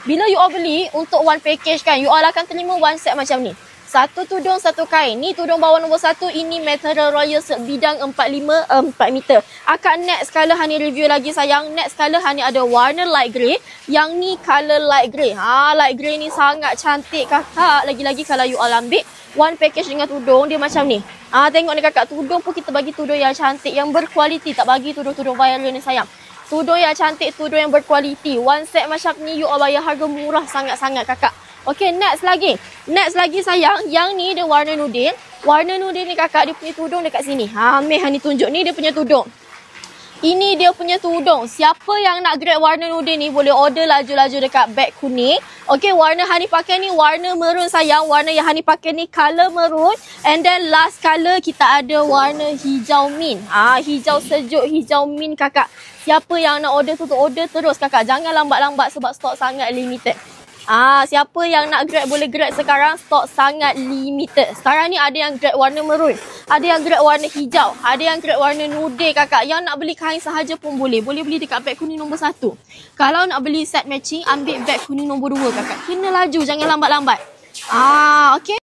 Bila you all beli untuk one package kan, you all akan terima one set macam ni. Satu tudung, satu kain. Ni tudung bawah nombor 1. Ini Material Royal sebidang 4 meter. Akak next color Hani review lagi sayang. Next color Hani ada warna light grey. Yang ni color light grey. Light grey ni sangat cantik kakak. Lagi-lagi kalau you all ambil one package dengan tudung, dia macam ni. Tengok ni kakak, tudung pun kita bagi tudung yang cantik, yang berkualiti. Tak bagi tudung-tudung viral ni sayang. Tudung yang cantik, tudung yang berkualiti. One set macam ni you all bayar harga murah sangat-sangat kakak. Okay, next lagi. Next lagi sayang, yang ni dia warna nudin. Warna nudin ni kakak, dia punya tudung dekat sini. Meh Hani tunjuk ni dia punya tudung. Ini dia punya tudung. Siapa yang nak grab warna nudin ni boleh order laju-laju dekat beg kuning. Okay, warna Hani pakai ni warna maroon sayang. Warna yang Hani pakai ni color maroon. And then last color kita ada warna hijau mint. Hijau sejuk, hijau mint kakak. Siapa yang nak order tu order terus kakak. Jangan lambat-lambat sebab stok sangat limited. Siapa yang nak grab boleh grab sekarang, stok sangat limited. Sekarang ni ada yang grab warna maroon, ada yang grab warna hijau, ada yang grab warna nude kakak. Yang nak beli kain sahaja pun boleh. Boleh beli dekat beg kuning nombor 1. Kalau nak beli set matching, ambil beg kuning nombor 2 kakak. Kena laju, jangan lambat-lambat. Okay.